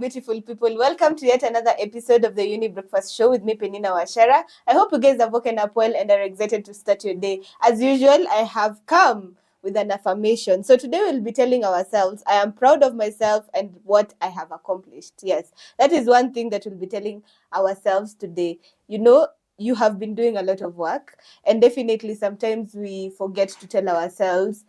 beautiful people. Welcome to yet another episode of the Younib Breakfast Show with me, Peninah Wachera. I hope you guys have woken up well and are excited to start your day. As usual, I have come with an affirmation. So today we'll be telling ourselves, I am proud of myself and what I have accomplished. Yes, that is one thing that we'll be telling ourselves today. You know, you have been doing a lot of work, and definitely sometimes we forget to tell ourselves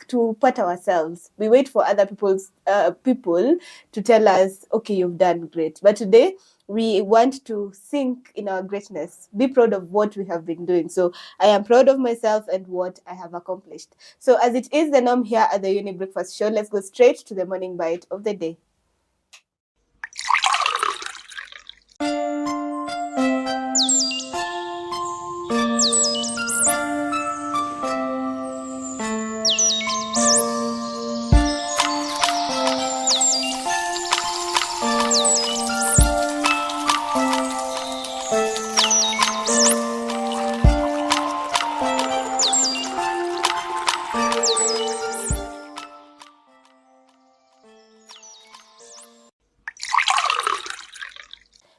to pat ourselves. We wait for other people to tell us, okay, you've done great. But today we want to sink in our greatness, be proud of what we have been doing. So I am proud of myself and what I have accomplished. So as it is the norm here at the Younib Breakfast Show, let's go straight to the morning bite of the day.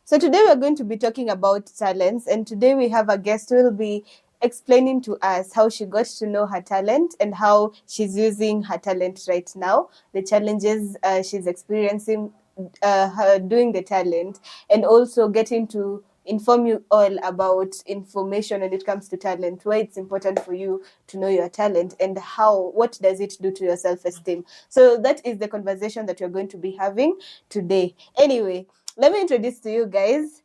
So today we're going to be talking about talents, and today we have a guest who will be explaining to us how she got to know her talent and how she's using her talent right now, the challenges she's experiencing her doing the talent, and also getting to inform you all about information when it comes to talent, why it's important for you to know your talent, and what does it do to your self-esteem. So that is the conversation that we're going to be having today. Anyway, let me introduce to you guys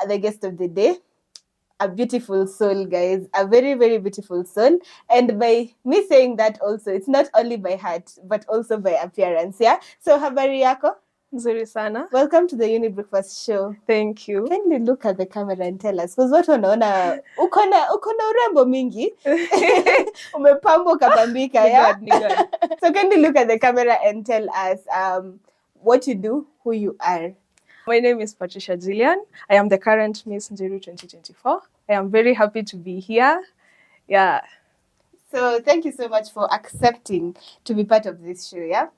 the guest of the day, a beautiful soul, guys, a very, very beautiful soul. And by me saying that also, it's not only by heart, but also by appearance, yeah? So habari yako? Nzuri sana. Welcome to the Younib Breakfast Show. Thank you. Kindly look at the camera and tell us, because watu wanaona uko na urembo mingi. Umepambo kapambika, yeah? So kindly look at the camera and tell us what you do, who you are. My name is Patricia Gilian. I am the current Miss Njeru 2024. I am very happy to be here. Yeah. So thank you so much for accepting to be part of this show, yeah?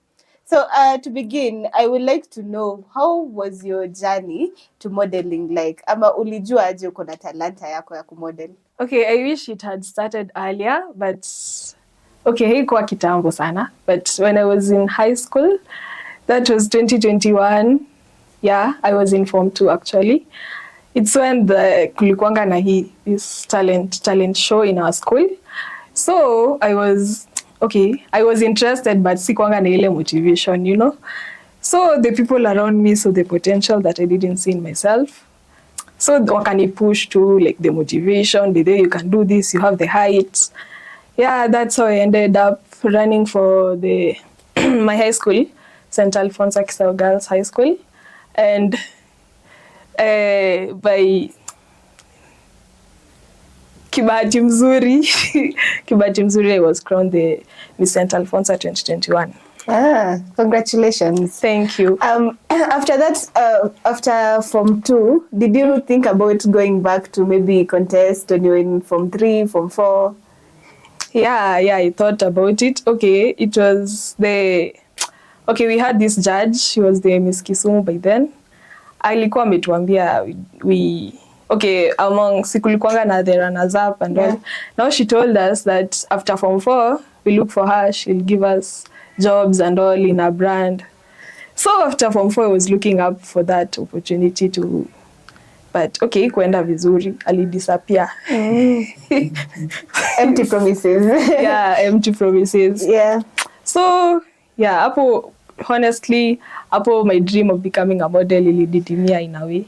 So to begin, I would like to know, how was your journey to modeling like? Ama ulijua aje uko na talanta yako ya kumodel? Okay, I wish it had started earlier, but okay, haikuwa kitambo sana. But when I was in high school, that was 2021. Yeah, I was in Form 2 actually. It's when kulikuanga na this talent show in our school. So I was interested, but sikuanga na ile motivation, you know. So the people around me saw the potential that I didn't see in myself. So wakani push to like the motivation, the way you can do this, you have the height. Yeah, that's how I ended up running for my high school, St. Alphonse Girls High School. And by kibahati mzuri, I was crowned the Miss St. Alphonse 2021. Congratulations. Thank you. After that, after Form 2, did you think about going back to maybe contest when you were in Form 3, Form 4? Yeah, I thought about it. Okay, it was we had this judge. She was the Miss Kisumu by then. Alikuwa ametuambia sikulikuanga na the runners up and all. Now she told us that after Form 4, we look for her. She'll give us jobs and all in her brand. So after Form 4, I was looking up for that opportunity but kuenda vizuri, disappear. Empty promises. Yeah, empty promises. Yeah. So yeah, honestly, my dream of becoming a model ilididimia in a way.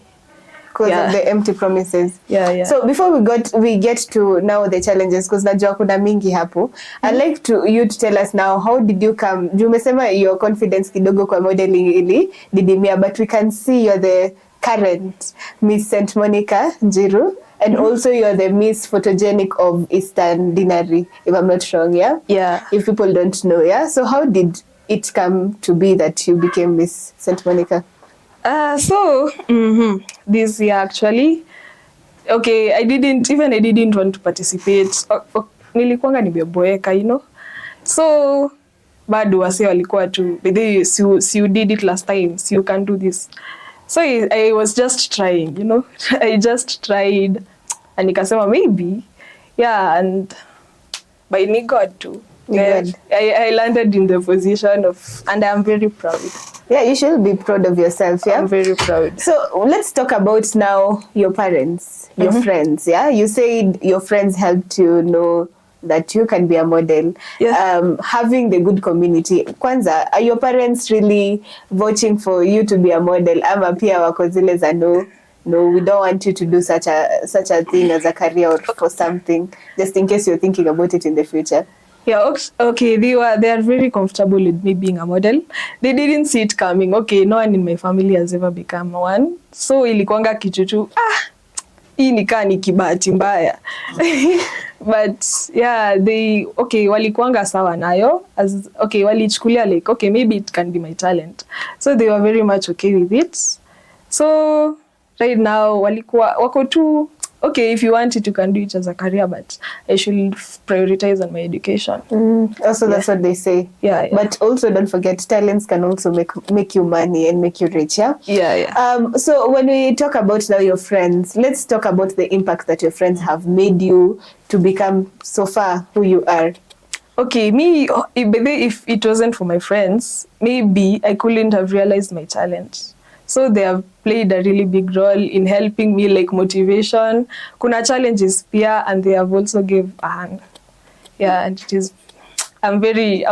Because of the empty promises. Yeah. So before we get to now the challenges, because najua kuna mingi hapo, I'd like you to tell us now, how did you come? Umesema your confidence kidogo kwa modeling ilididimia, but we can see you're the current Miss St. Monica Njeru, and also you're the Miss Photogenic of Eastern Dinari, if I'm not wrong, yeah? Yeah. If people don't know, yeah? So how did it come to be that you became Miss St. Monica? This year actually, I didn't want to participate. Nilikuanga nimeboeka, you know. So bado wase walikuwa tu si you did it last time, so you can do this. So I was just trying, you know. I just tried and nikasema maybe, yeah, and by ni God too. Yeah, I landed in the position of, and I'm very proud. Yeah, you should be proud of yourself. Yeah, I'm very proud. So let's talk about now your parents, your friends. Yeah, you said your friends helped you know that you can be a model. Yeah. Having the good community. Kwanza, are your parents really vouching for you to be a model? Ama pia wako zile za no, we don't want you to do such a thing as a career or for something, just in case you're thinking about it in the future. Yeah, okay, they are very comfortable with me being a model. They didn't see it coming. Okay, no one in my family has ever become one. So ilikuanga kitu tu, hii nikaa ni kibahati mbaya. But yeah, walikuanga sawa nayo. Walichukulia like, okay, maybe it can be my talent. So they were very much okay with it. So right now, wako tu, okay, if you want it, you can do it as a career, but I should prioritize on my education. Also, that's what they say. Yeah. But also, don't forget, talents can also make you money and make you rich, yeah? Yeah. So when we talk about now your friends, let's talk about the impact that your friends have made you to become so far who you are. Okay, if it wasn't for my friends, maybe I couldn't have realized my talent. So they have played a really big role in helping me, like motivation. Kuna challenges pia, and they have also give a hand. Yeah, and it is, I'm very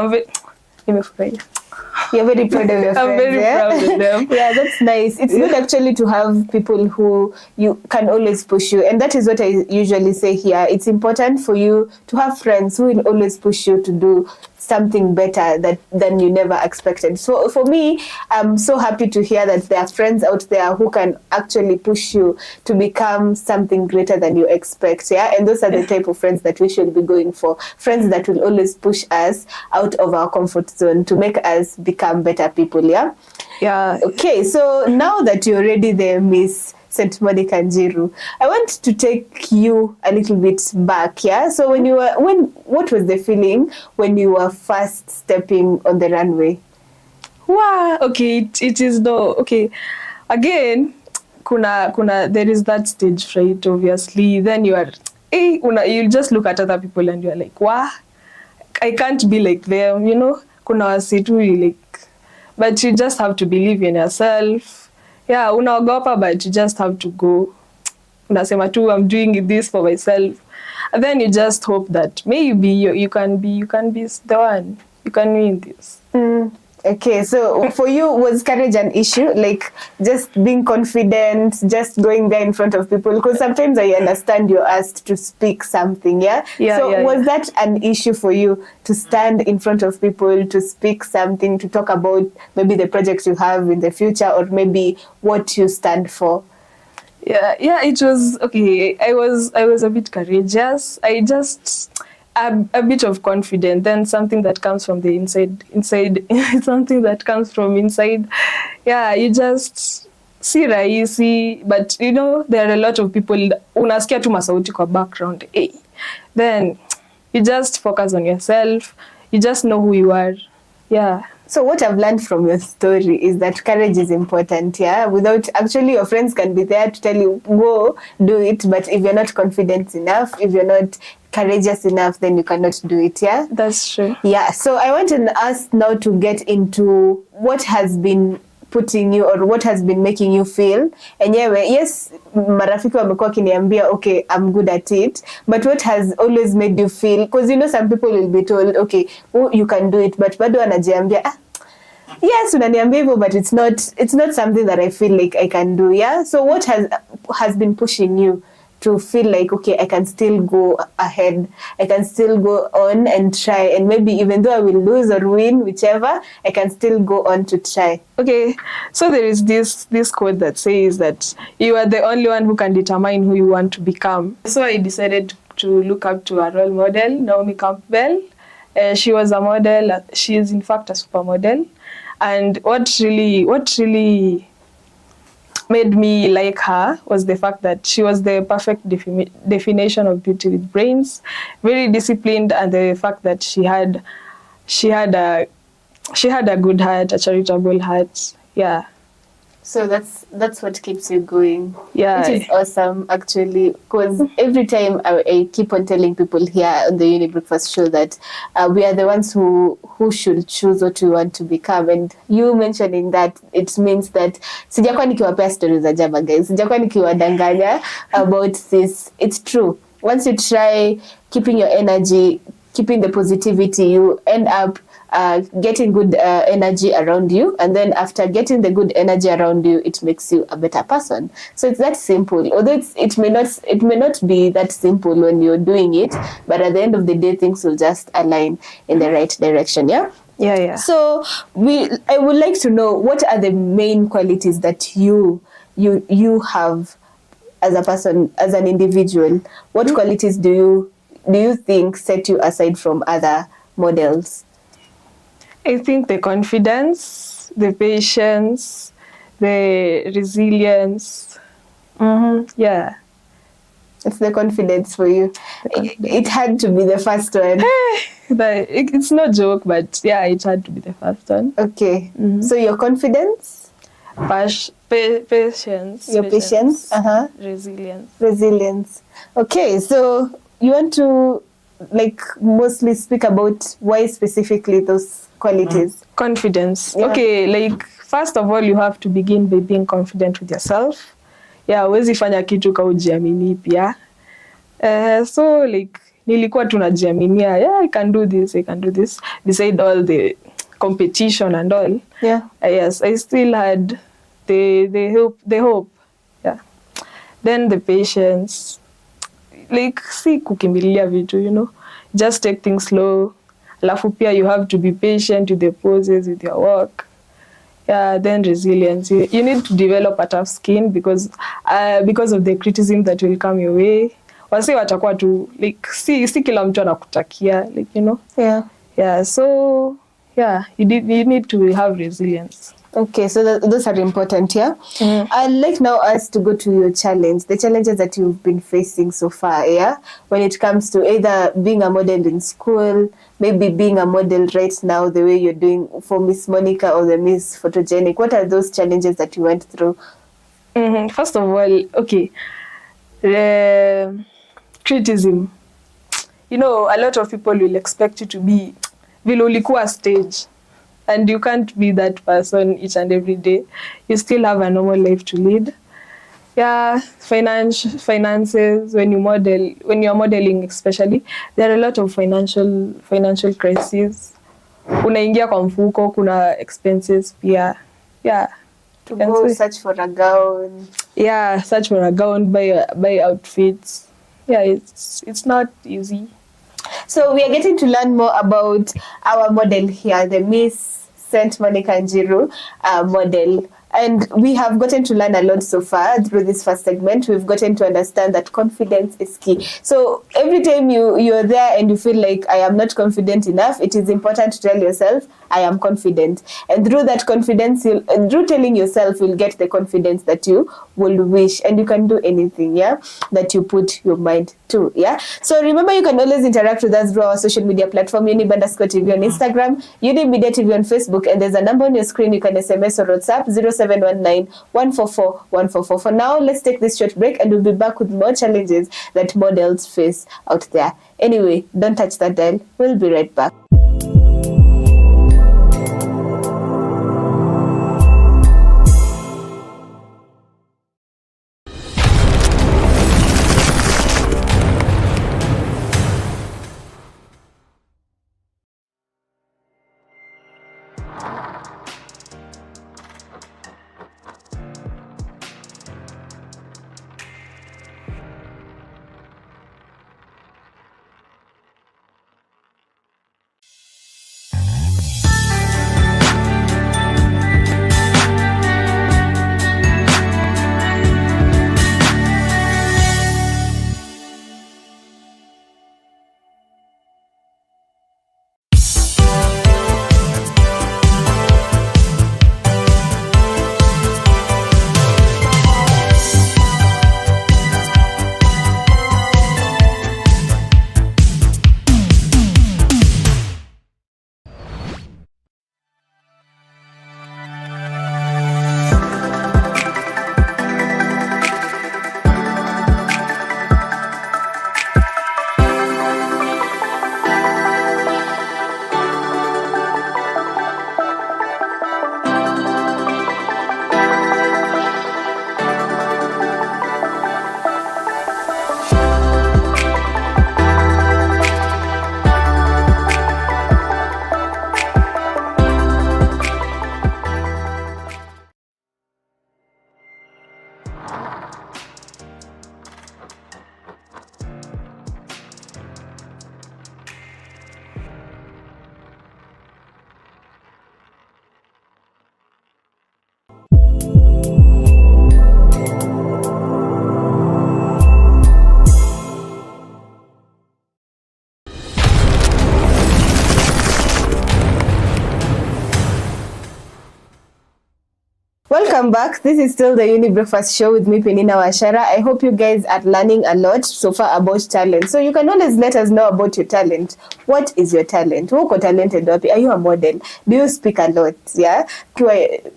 You're very proud of your friends. I'm very proud of them. Yeah, that's nice. It's good actually to have people who you can always push you. And that is what I usually say here. It's important for you to have friends who will always push you to do something better than you never expected. So for me, I'm so happy to hear that there are friends out there who can actually push you to become something greater than you expect. Yeah, and those are the type of friends that we should be going for. Friends that will always push us out of our comfort zone to make us become better people. Yeah. Yeah. Okay, so now that you're already the Miss St. Monica Njiru, I want to take you a little bit back, yeah? So what was the feeling when you were first stepping on the runway? Wow, okay, it is though. Okay, again, there is that stage fright, obviously. Then you just look at other people and you're like, wow, I can't be like them, you know? Kuna wasitu like, but you just have to believe in yourself. Yeah, unaogopa, but you just have to go. Unasema tu, I'm doing this for myself. And then you just hope that maybe you can be the one. You can win this. Okay, so for you, was courage an issue? Like just being confident, just going there in front of people? Because sometimes I understand you're asked to speak something, yeah? Was that an issue for you to stand in front of people, to speak something, to talk about maybe the projects you have in the future or maybe what you stand for? Yeah, it was, okay, I was a bit courageous. A bit of confidence, then something that comes from the inside, something that comes from inside. Yeah, you just see rahisi, but you know, there are a lot of people, unasikia tu masauti kwa background. Then you just focus on yourself, you just know who you are. Yeah. So what I've learned from your story is that courage is important, yeah? Without, actually your friends can be there to tell you, go, do it, but if you're not confident enough, if you're not courageous enough, then you cannot do it, yeah? That's true. Yeah, so I want us now to get into what has been putting you or what has been making you feel. And yes, marafiki wamekuwa kiniambia, okay, I'm good at it. But what has always made you feel, because you know some people will be told, okay, you can do it, but bado wanajiambia, yes, unaniambia hivyo, but it's not something that I feel like I can do, yeah? So what has been pushing you to feel like, okay, I can still go ahead, I can still go on and try, and maybe even though I will lose or win, whichever, I can still go on to try. Okay, so there is this quote that says that you are the only one who can determine who you want to become. So I decided to look up to a role model, Naomi Campbell. She was a model. She is in fact a supermodel. And what really made me like her was the fact that she was the perfect definition of beauty with brains, very disciplined, and the fact that she had a she had a good heart, a charitable heart. Yeah. So that's what keeps you going. Yeah. Which is awesome, actually, because every time I keep on telling people here on the Uni Breakfast Show that we are the ones who should choose what we want to become, and you mentioning that, it means that sijakuwa nikiwapea stories za jaba, guys, sijakuwa nikiwadanganya about this. It's true. Once you try keeping your energy, keeping the positivity, you end up getting good energy around you, and then after getting the good energy around you, it makes you a better person. So it's that simple. Although it may not be that simple when you're doing it, but at the end of the day, things will just align in the right direction. Yeah. Yeah. So I would like to know, what are the main qualities that you have as a person, as an individual? What qualities do you think set you aside from other models? I think the confidence, the patience, the resilience. Yeah. It's the confidence for you. It had to be the first one. But it's no joke, but yeah, it had to be the first one. Okay. So your confidence? Patience. Your patience? Resilience. Okay, so you want to mostly speak about why specifically those qualities? Confidence. Yeah. Okay, first of all, you have to begin by being confident with yourself. Yeah, huwezi fanya kitu ka ujiamini pia. So nilikuwa tunajiaminia, yeah, I can do this. Beside all the competition and all. Yeah. Yes, I still had the hope. Yeah. Then the patience. Si kukimbilia vitu, just take things slow. Alafu pia you have to be patient with the poses, with your work. Yeah, then resilience. You need to develop a tough skin because of the criticism that will come your way. Wasi watakuwa tu si kila mtu anakutakia, Yeah. Yeah, so yeah, you need to have resilience. Okay, so those are important, yeah? I'd like now us to go to your challenge, the challenges that you've been facing so far, yeah? When it comes to either being a model in school, maybe being a model right now, the way you're doing for Miss Monica or the Miss Photogenic. What are those challenges that you went through? First of all, okay, criticism. A lot of people will expect you to be vile ulikuwa stage. And you can't be that person each and every day. You still have a normal life to lead. Yeah, finances, when you're modeling especially, there are a lot of financial crises. Unaingia kwa mfuko, kuna expenses pia. Yeah. To go search for a gown. Yeah, search for a gown, buy outfits. Yeah, it's not easy. So we are getting to learn more about our model here, the Miss St. Monica Njiru model. And we have gotten to learn a lot so far through this first segment. We've gotten to understand that confidence is key. So every time you're there and you feel like I am not confident enough, it is important to tell yourself, I am confident. And through that confidence, through telling yourself, you'll get the confidence that you will wish. And you can do anything, yeah, that you put your mind to, yeah. So remember, you can always interact with us through our social media platform, Younib_TV on Instagram, Younib Media TV on Facebook, and there's a number on your screen. You can SMS or WhatsApp 0719 144 144. For now, let's take this short break and we'll be back with more challenges that models face out there. Anyway, don't touch that dial. We'll be right back. Welcome back. This is still the Uni Breakfast Show with me, Peninah Wachera. I hope you guys are learning a lot so far about talent. So you can always let us know about your talent. What is your talent? Who talented wapi? Are you a model? Do you speak a lot? Yeah.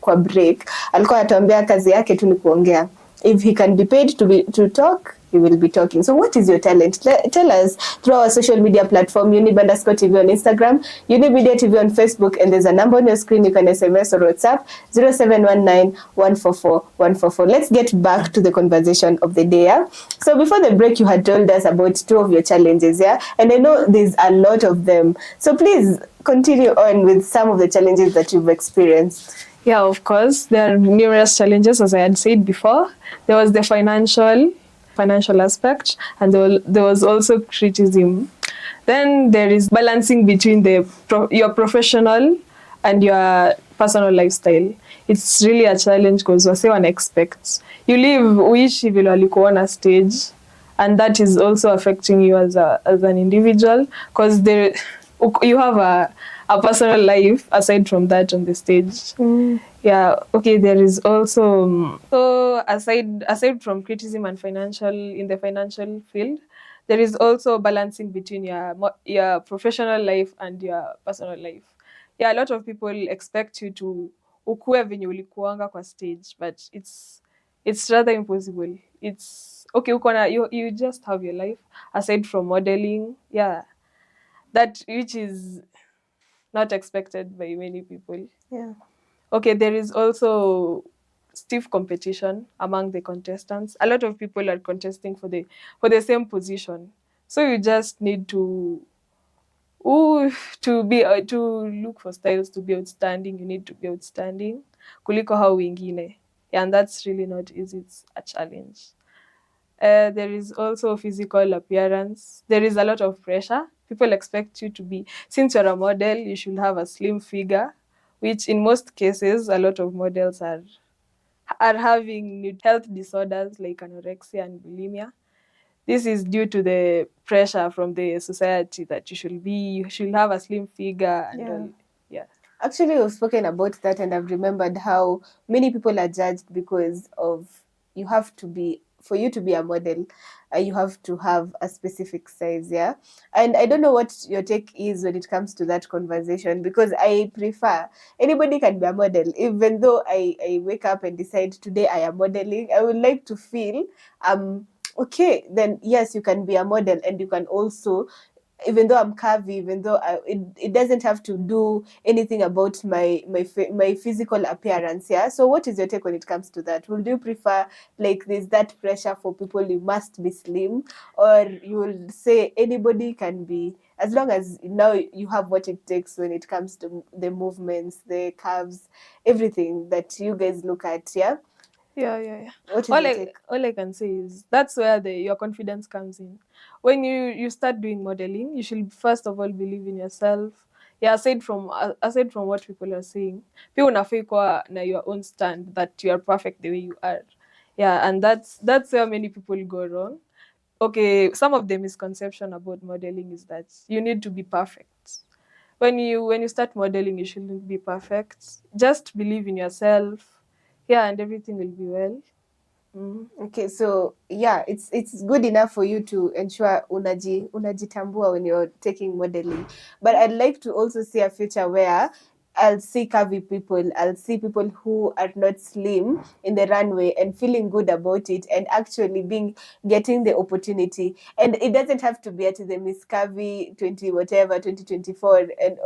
Kwa break, alikuwa atuambia kazi yake tu ni kuongea. If he can be paid to talk, he will be talking. So what is your talent? Tell us through our social media platform, Younib_TV on Instagram, Younib Media TV on Facebook, and there's a number on your screen. You can SMS or WhatsApp 0719 144 144. Let's get back to the conversation of the day. Yeah? So before the break, you had told us about 2 of your challenges, yeah? And I know there's a lot of them. So please continue on with some of the challenges that you've experienced. Yeah, of course. There are numerous challenges, as I had said before. There was the financial aspect, and there was also criticism. Then there is balancing between your professional and your personal lifestyle. It's really a challenge because wase expects you live uishi vile walikuwa on stage, and that is also affecting you as an individual, because you have a personal life aside from that on the stage. Yeah, okay, there is also so aside from criticism and in the financial field, there is also balancing between your professional life and your personal life. Yeah, a lot of people expect you to ukue venye ulikuanga kwa stage, but it's rather impossible. It's okay, you just have your life aside from modeling. Yeah, that which is not expected by many people. Yeah. Okay, there is also stiff competition among the contestants. A lot of people are contesting for the same position, so you just need to look for styles to be outstanding. You need to be outstanding kuliko hao wengine, and that's really not easy. It's a challenge. There is also physical appearance. There is a lot of pressure. People expect you to be, since you're a model, you should have a slim figure, which in most cases, a lot of models are having health disorders like anorexia and bulimia. This is due to the pressure from the society that you should have a slim figure and all. Yeah. Actually, we've spoken about that, and I've remembered how many people are judged because of for you to be a model, you have to have a specific size, yeah? And I don't know what your take is when it comes to that conversation, because I prefer anybody can be a model. Even though I wake up and decide today I am modeling, I would like to feel, okay, then yes, you can be a model, and you can also, even though I'm curvy, even though it doesn't have to do anything about my physical appearance. Yeah. So what is your take when it comes to that? Would you prefer, like, there's that pressure for people, you must be slim, or you will say anybody can be, as long as now you have what it takes when it comes to the movements, the curves, everything that you guys look at? Yeah. Yeah. What is your take? All I can say is that's where your confidence comes in. When you start doing modeling, you should first of all believe in yourself. Yeah, aside from what people are saying, people unafai kuwa na your own stand that you are perfect the way you are. Yeah, and that's where many people go wrong. Okay, some of the misconception about modeling is that you need to be perfect. When you start modeling, you shouldn't be perfect. Just believe in yourself. Yeah, and everything will be well. Okay, so yeah, it's good enough for you to ensure unajitambua when you're taking modeling. But I'd like to also see a future where I'll see curvy people, I'll see people who are not slim in the runway and feeling good about it, and actually getting the opportunity. And it doesn't have to be at the Miss Curvy 2024 and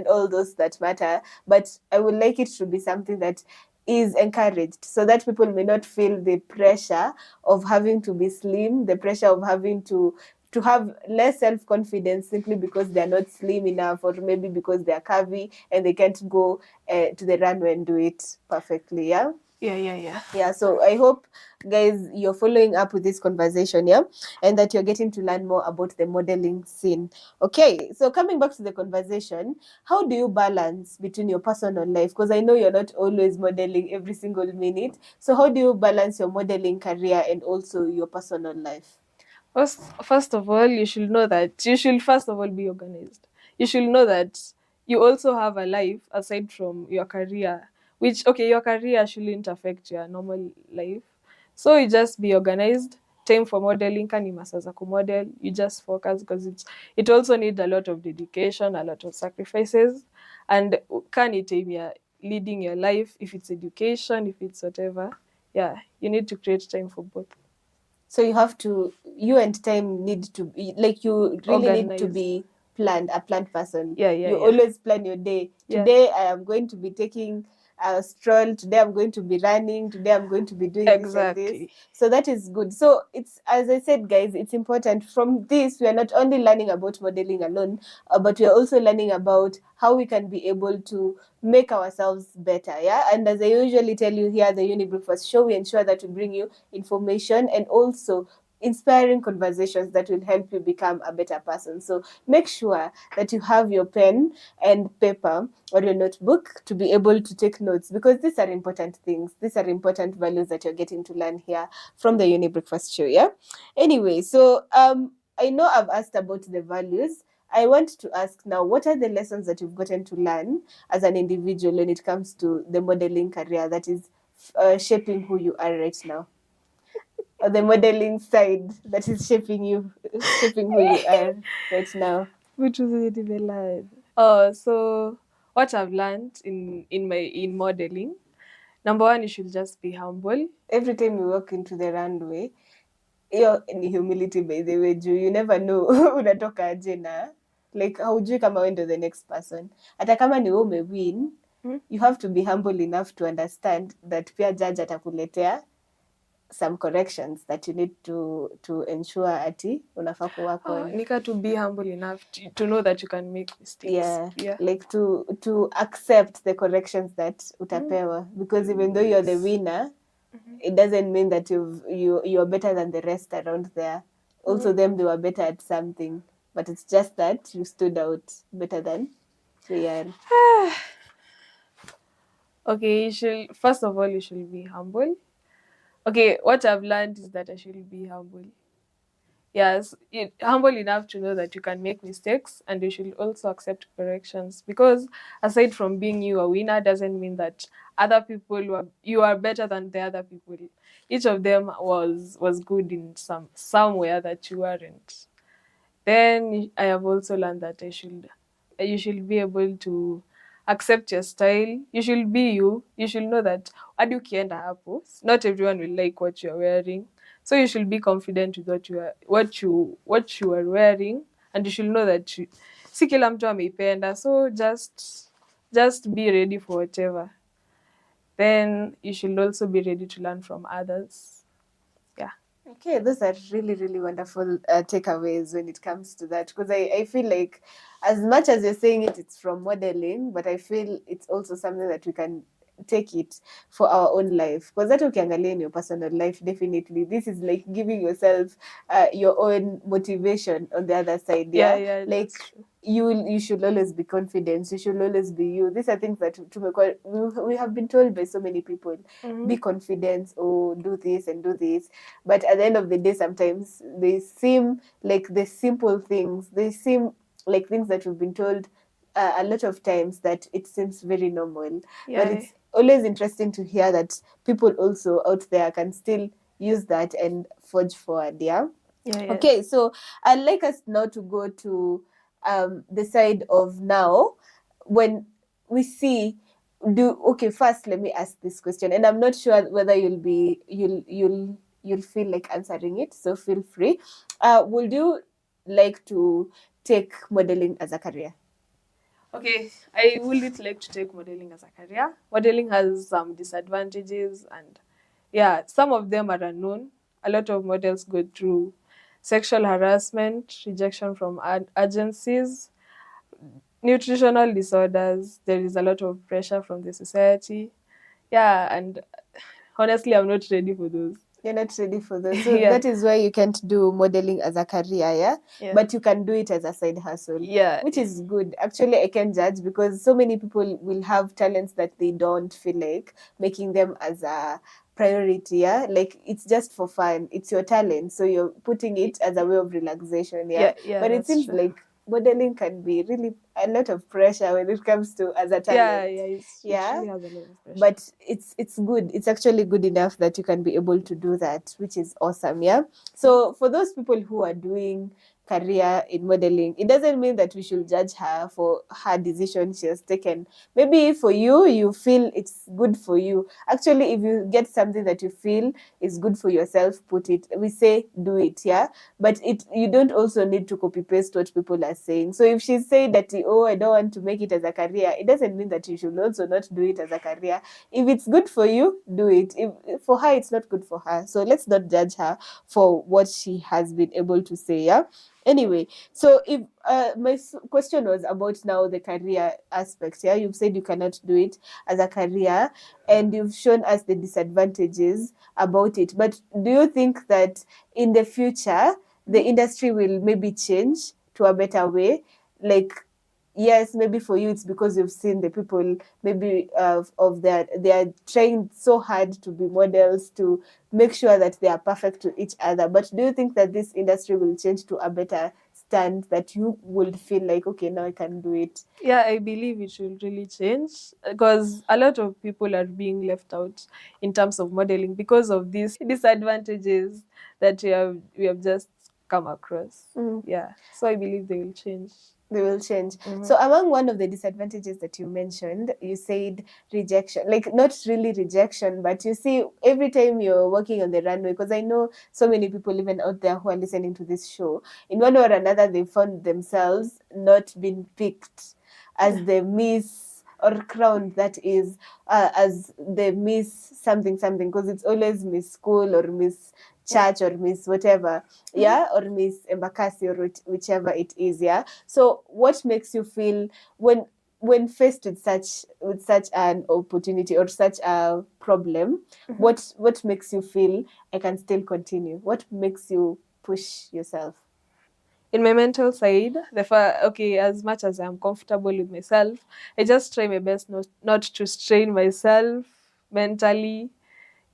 all those that matter. But I would like it to be something that is encouraged, so that people may not feel the pressure of having to be slim, the pressure of having to have less self-confidence simply because they're not slim enough, or maybe because they're curvy and they can't go to the runway and do it perfectly. Yeah. Yeah. So I hope, guys, you're following up with this conversation, yeah, and that you're getting to learn more about the modeling scene. Okay, so coming back to the conversation, how do you balance between your personal life? Because I know you're not always modeling every single minute. So how do you balance your modeling career and also your personal life? First of all, you should know that you should first of all be organized. You should know that you also have a life aside from your career, which, okay, your career shouldn't affect your normal life. So you just be organized. Time for modeling, can you master model? You just focus because it also needs a lot of dedication, a lot of sacrifices, and can it time you're leading your life, if it's education, if it's whatever. Yeah, you need to create time for both. So you and time need to be, like, you really need to Organized. be a planned person. Yeah. You always plan your day. Yeah. Today I am going to be taking a stroll. Today I'm going to be running. Today I'm going to be doing this and this. Exactly. So that is good. So it's, as I said, guys, it's important. From this, we are not only learning about modeling alone, but we are also learning about how we can be able to make ourselves better. Yeah. And as I usually tell you here at the Uni Breakfast Show, we ensure that we bring you information and also inspiring conversations that will help you become a better person. So make sure that you have your pen and paper or your notebook to be able to take notes, because these are important things. These are important values that you're getting to learn here from the Uni Breakfast Show. Yeah. Anyway, so I know I've asked about the values. I want to ask now, what are the lessons that you've gotten to learn as an individual when it comes to the modeling career that is shaping who you are right now? Or the modeling side that is shaping who you are right now? Which was really developed. So what I've learned in modeling, number one, you should just be humble. Every time you walk into the runway, hiyo ni humility, by the way, juu you never know unatoka aje, na like haujui kama wewe ndio the next person. Hata kama ni wewe umewin, you have to be humble enough to understand that pia judge atakuletea some corrections that you need to ensure ati unafaa kuwork on. Nika to be humble enough to know that you can make mistakes. Yeah. Like to accept the corrections that utapewa, because even though you're the winner, it doesn't mean that you're better than the rest around there. Also, them, they were better at something, but it's just that you stood out better than they are. Okay, first of all, you should be humble. Okay, what I've learned is that I should be humble. Yes, humble enough to know that you can make mistakes, and you should also accept corrections, because aside from being you a winner doesn't mean that other people you are better than the other people. Each of them was good in somewhere that you weren't. Then I have also learned that you should be able to accept your style. You should be you. You should know that hadi ukienda hapo, not everyone will like what you're wearing. So you should be confident with what you are wearing, and you should know that si kila mtu ameipenda. So just be ready for whatever. Then you should also be ready to learn from others. Yeah. Okay, those are really, really wonderful takeaways when it comes to that. Because I feel like, as much as you're saying it's from modeling, but I feel it's also something that we can take it for our own life. Because that ukiangalia in your personal life, definitely, this is like giving yourself your own motivation on the other side. Yeah, like, you should always be confident. You should always be you. These are things that we have been told by so many people. Be confident, or do this and do this. But at the end of the day, sometimes they seem like the simple things. They seem like things that we've been told a lot of times, that it seems very normal. Yeah. But it's always interesting to hear that people also out there can still use that and forge forward. Yeah. Okay, so I'd like us now to go to the side of now, when we see first let me ask this question, and I'm not sure whether you'll feel like answering it, so feel free. Would you like to take modeling as a career? Okay, I wouldn't like to take modeling as a career. Modeling has some disadvantages, and yeah, some of them are unknown. A lot of models go through sexual harassment, rejection from agencies, nutritional disorders. There is a lot of pressure from the society. Yeah, and honestly, I'm not ready for those. You're not ready for those. So Yeah. that is why you can't do modeling as a career, Yeah. But you can do it as a side hustle. Yeah. Which is good. Actually, I can judge, because so many people will have talents that they don't feel like making them as a priority. Yeah. Like, it's just for fun. It's your talent. So you're putting it as a way of relaxation. Yeah. Yeah, But it that's seems true. like modeling can be really a lot of pressure when it comes to as a talent. It Yeah. really has a lot of pressure. But it's good. It's actually good enough that you can be able to do that, which is awesome. Yeah. So for those people who are doing career in modeling, it doesn't mean that we should judge her for her decision she has taken. Maybe for you, you feel it's good for you. Actually, if you get something that you feel is good for yourself, put it. We say do it, yeah. But you don't also need to copy paste what people are saying. So if she said that, oh, I don't want to make it as a career, it doesn't mean that you should also not do it as a career. If it's good for you, do it. If for her, it's not good for her. So let's not judge her for what she has been able to say, yeah. Anyway, so if my question was about now the career aspect, yeah, you've said you cannot do it as a career, and you've shown us the disadvantages about it. But do you think that in the future the industry will maybe change to a better way? Like, yes, maybe for you it's because you've seen the people maybe of their they are trying so hard to be models, to make sure that they are perfect to each other. But do you think that this industry will change to a better stand, that you would feel like, okay, now I can do it? Yeah, I believe it will really change because a lot of people are being left out in terms of modeling because of these disadvantages that we have just come across. Yeah, so I believe they will change. They will change. So among one of the disadvantages that you mentioned, you said rejection. Like, not really rejection, but you see, every time you're walking on the runway, because I know so many people even out there who are listening to this show, in one way or another, they found themselves not being picked as the Miss or crowned, that is, as the Miss something something, because it's always Miss School or Miss Church or Miss whatever, yeah, or Miss Embakasi or whichever it is, yeah. So what makes you feel when faced with such an opportunity or such a problem? What makes you feel I can still continue? What makes you push yourself? In my mental side, okay, as much as I'm comfortable with myself, I just try my best not to strain myself mentally.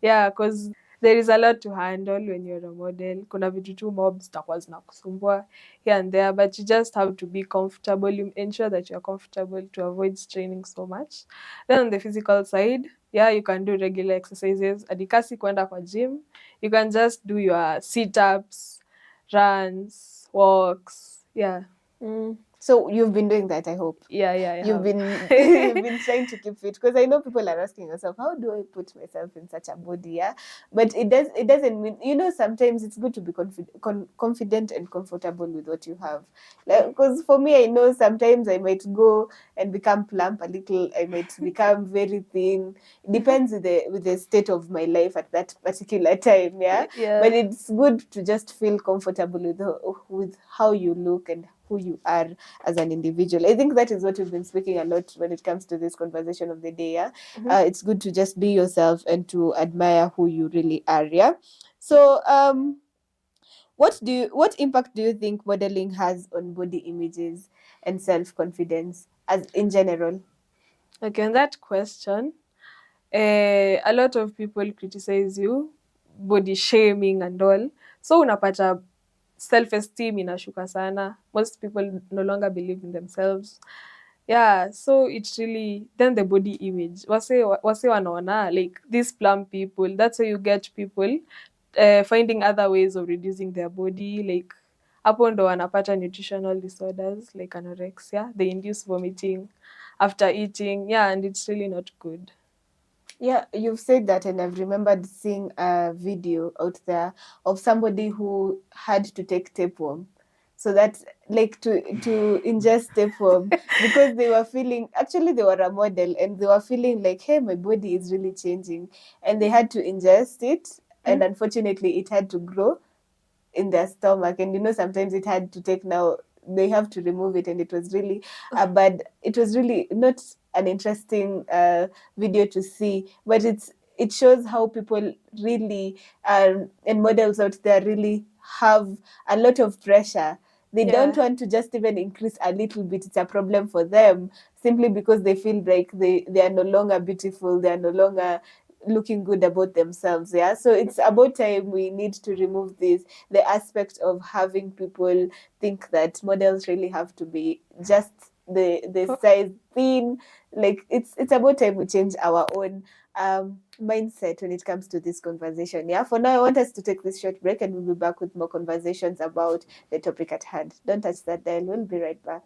Yeah, because there is a lot to handle when you're a model. Kuna vitu tu mob zitakuwa zinakusumbua here and there, but you just have to be comfortable. You ensure that you're comfortable to avoid straining so much. Then on the physical side, yeah, you can do regular exercises. Adikasi kwenda kwa gym, you can just do your sit-ups, runs, walks. Yeah. So you've been doing that, I hope. Yeah, I You've have. been trying to keep fit, because I know people are asking themselves, how do I put myself in such a body? Yeah, but it doesn't mean, sometimes it's good to be confident and comfortable with what you have. Because for me, I know sometimes I might go and become plump a little, I might become very thin. It depends with the state of my life at that particular time. Yeah, but it's good to just feel comfortable with how you look and who you are as an individual. I think that is what we've been speaking a lot when it comes to this conversation of the day. Yeah, it's good to just be yourself and to admire who you really are. Yeah. So what impact do you think modeling has on body images and self-confidence as in general? Okay, on that question, a lot of people criticize you, body shaming and all. So unapata self-esteem inashuka sana. Most people no longer believe in themselves. Yeah, so it's really then the body image. Wase wanaona like these plump people. That's how you get people finding other ways of reducing their body. Like hapo ndo wanapata nutritional disorders like anorexia. They induce vomiting after eating. Yeah, and it's really not good. Yeah, you've said that, and I've remembered seeing a video out there of somebody who had to take tapeworm. So that, like, to ingest tapeworm because they were feeling, actually they were a model and they were feeling like, hey, my body is really changing, and they had to ingest it, and unfortunately it had to grow in their stomach, and sometimes it had to take, now they have to remove it, and it was really it was really not an interesting video to see, but it shows how people really and models out there really have a lot of pressure. They don't want to just even increase a little bit. It's a problem for them, simply because they feel like they are no longer beautiful, they are no longer looking good about themselves. Yeah, so it's about time we need to remove the aspect of having people think that models really have to be just the size, thin. Like it's about time we change our own mindset when it comes to this conversation. Yeah. For now, I want us to take this short break, and we'll be back with more conversations about the topic at hand. Don't touch that dial. We'll be right back.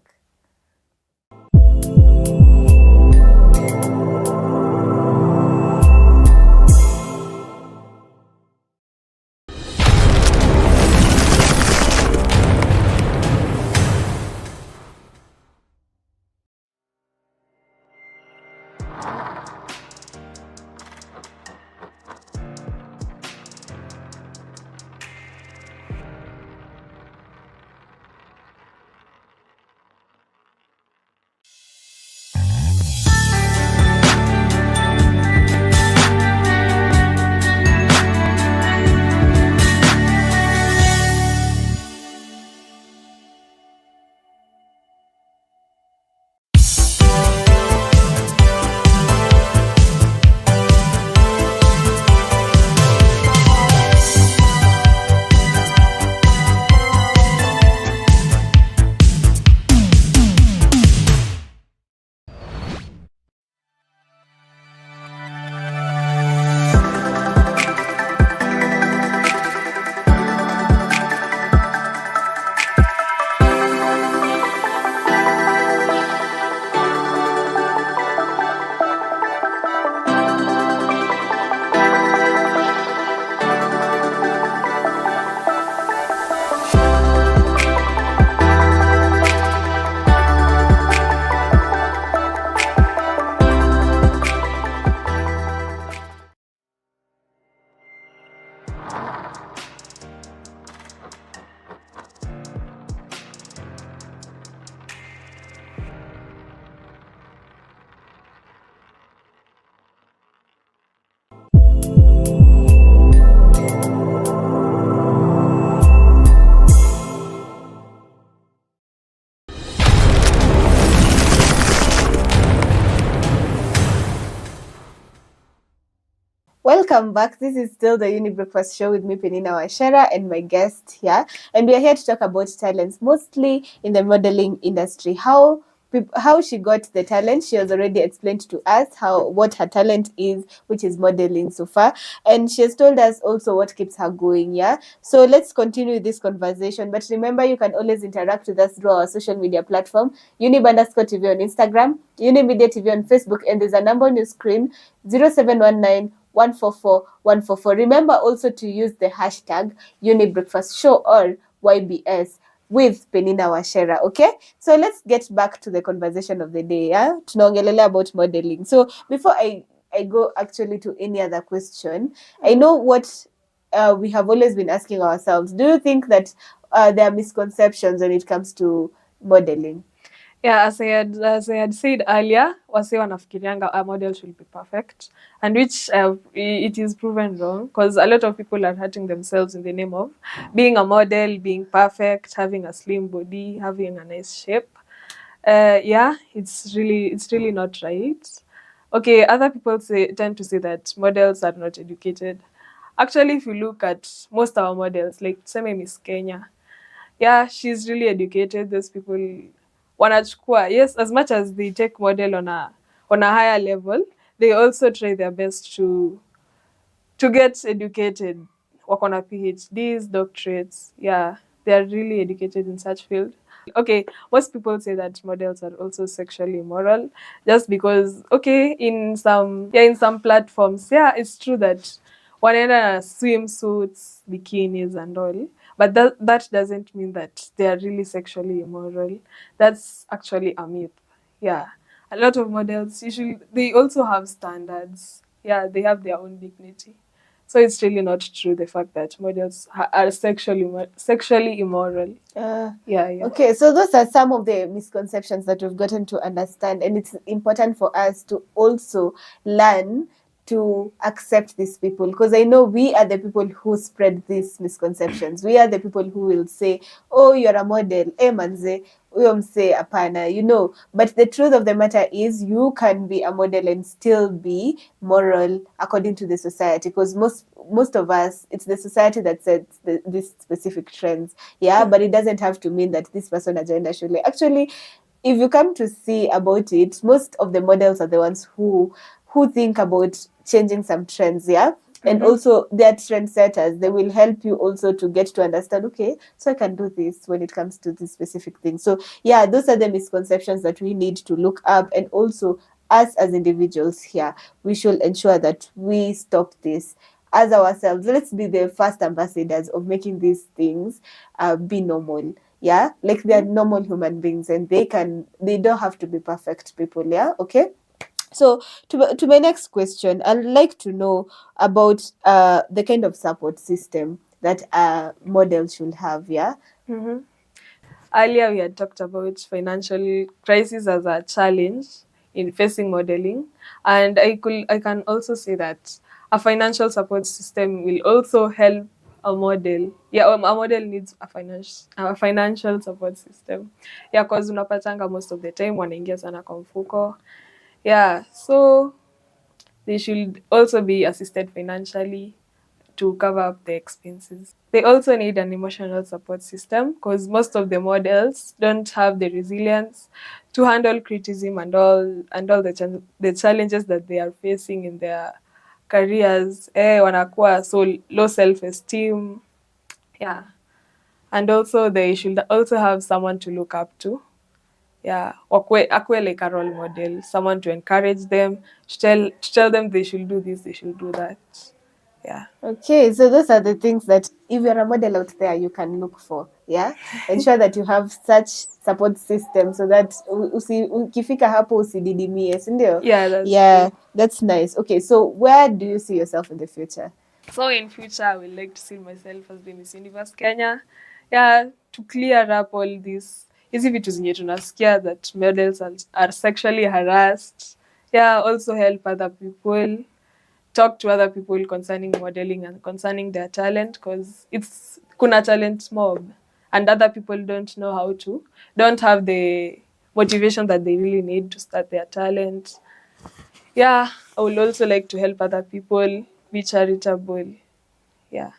Welcome back. This is still the Younib Breakfast Show with me, Peninah Wachera, and my guest here. And we are here to talk about talents, mostly in the modeling industry. How she got the talent. She has already explained to us what her talent is, which is modeling so far. And she has told us also what keeps her going, yeah? So let's continue this conversation. But remember, you can always interact with us through our social media platform, Younib_TV on Instagram, Younib Media TV on Facebook, and there's a number on your screen, 0719 144 144. Remember also to use the hashtag Younib Breakfast Show or YBS with Peninah Wachera. Okay, so let's get back to the conversation of the day. Yeah, tunaongelelea about modeling. So before I go actually to any other question, I know what we have always been asking ourselves. Do you think that there are misconceptions when it comes to modeling? Yeah, as I had said earlier, wase wanafikirianga a model should be perfect, and which it is proven wrong, because a lot of people are hurting themselves in the name of being a model, being perfect, having a slim body, having a nice shape. Yeah, it's really not right. Okay, other people tend to say that models are not educated. Actually, if you look at most of our models, like tuseme Miss Kenya, yeah, she's really educated. Those people wanachukua, yes, as much as they take model on a higher level, they also try their best to get educated. Work on a PhDs, doctorates. Yeah, they are really educated in such field. Okay, most people say that models are also sexually immoral, just because, okay, in some platforms, yeah, it's true that wanaenda swimsuits, bikinis and all, but that doesn't mean that they are really sexually immoral. That's actually a myth. Yeah, a lot of models usually, they also have standards. Yeah, they have their own dignity. So it's really not true, the fact that models are sexually immoral. Yeah. Okay, so those are some of the misconceptions that we've gotten to understand, and it's important for us to also learn to accept these people, because I know we are the people who spread these misconceptions. We are the people who will say, oh, you're a model, manze, huyo mse hapana, but the truth of the matter is you can be a model and still be moral according to the society, because most of us, it's the society that sets these specific trends, yeah, but it doesn't have to mean that this person hajaenda shule. Actually, if you come to see about it, most of the models are the ones who think about changing some trends, yeah. And also they're trendsetters. They will help you also to get to understand, okay, so I can do this when it comes to this specific thing. So yeah, those are the misconceptions that we need to look up. And also us as individuals here, we should ensure that we stop this as ourselves. Let's be the first ambassadors of making these things be normal. Yeah, like they're normal human beings, and they don't have to be perfect people. Yeah, okay. So to my next question, I'd like to know about the kind of support system that a model should have. Yeah. Earlier, we had talked about financial crisis as a challenge in facing modeling, and I can also say that a financial support system will also help a model. Yeah, a model needs a financial support system. Yeah, because unapatanga most of the time wanaingia sana kwa mfuko. Yeah, so they should also be assisted financially to cover up the expenses. They also need an emotional support system because most of the models don't have the resilience to handle criticism and all the challenges that they are facing in their careers. Wanakuwa so low self-esteem. Yeah. And also they should also have someone to look up to. Yeah, akwe like a role model, someone to encourage them, to tell them they should do this, they should do that. Yeah. Okay, so those are the things that if you're a model out there, you can look for. Yeah, ensure that you have such support system so that ukifika hapo usididimie, si ndio? Yeah, that's Yeah, true. that's nice. Okay, so where do you see yourself in the future? So in future, I would like to see myself as the Miss Universe Kenya. Yeah, to clear up all this. Hizi vitu zenye tunasikia that models are sexually harassed. Yeah, also help other people, talk to other people concerning modeling and concerning their talent, because it's kuna talent mob and other people don't have the motivation that they really need to start their talent. Yeah, I would also like to help other people, be charitable. Yeah.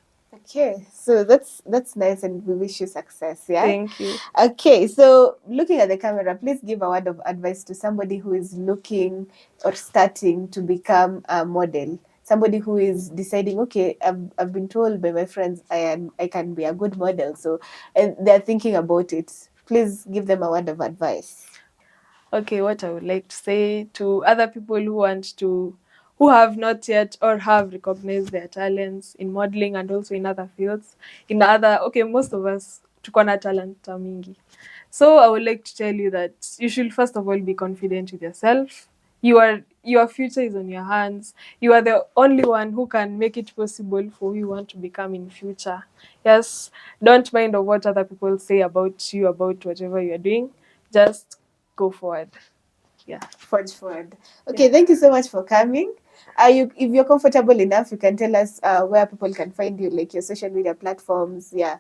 Okay, so that's nice, and we wish you success. Yeah. Thank you. Okay, so looking at the camera, please give a word of advice to somebody who is looking or starting to become a model. Somebody who is deciding, okay, I've been told by my friends I can be a good model, so and they're thinking about it. Please give them a word of advice. Okay, what I would like to say to other people who have not yet or have recognized their talents in modeling and also in other fields, most of us tuko na talanta mingi. So I would like to tell you that you should first of all be confident with yourself. Your future is on your hands. You are the only one who can make it possible for who you want to become in future. Yes, don't mind of what other people say about you, about whatever you're doing. Just go forward. Yeah. Forge forward. Okay, thank you so much for coming. If you're comfortable enough, you can tell us where people can find you, like your social media platforms. Yeah.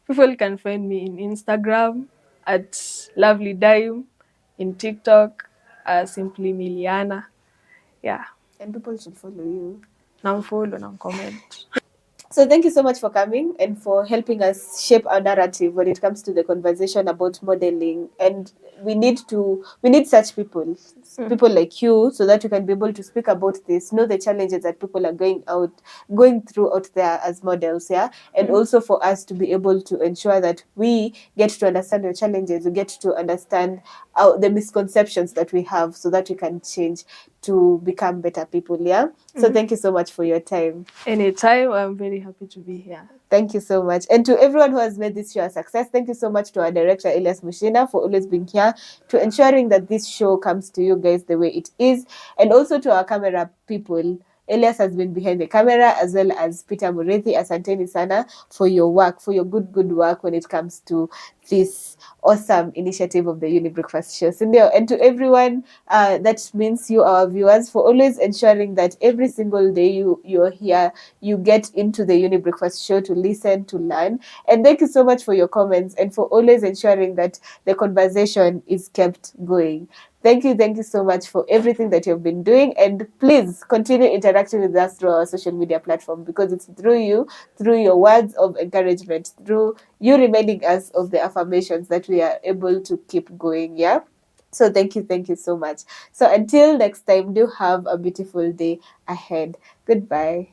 People can find me in Instagram at Lovely Dime, in TikTok, simply Miliana. Yeah. And people should follow you. Namfollow, comment. So thank you so much for coming and for helping us shape our narrative when it comes to the conversation about modeling. And we need such people, people like you, so that you can be able to speak about this, know the challenges that people are going through out there as models, yeah. And also for us to be able to ensure that we get to understand your challenges, we get to understand the misconceptions that we have, so that we can change to become better people, yeah. So thank you so much for your time. Anytime, I'm very happy to be here. Thank you so much. And to everyone who has made this show a success, thank you so much to our director, Elias Mushina, for always being here, to ensuring that this show comes to you guys the way it is. And also to our camera people. Elias has been behind the camera, as well as Peter Murethi. Asanteni sana for your work, for your good work when it comes to this awesome initiative of the Younib Breakfast Show. And to everyone, that means you, our viewers, for always ensuring that every single day you're here, you get into the Younib Breakfast Show to listen, to learn. And thank you so much for your comments and for always ensuring that the conversation is kept going. Thank you so much for everything that you've been doing. And please continue interacting with us through our social media platform, because it's through you, through your words of encouragement, through you reminding us of the affirmations, that we are able to keep going. Yeah. So thank you so much. So until next time, do have a beautiful day ahead. Goodbye.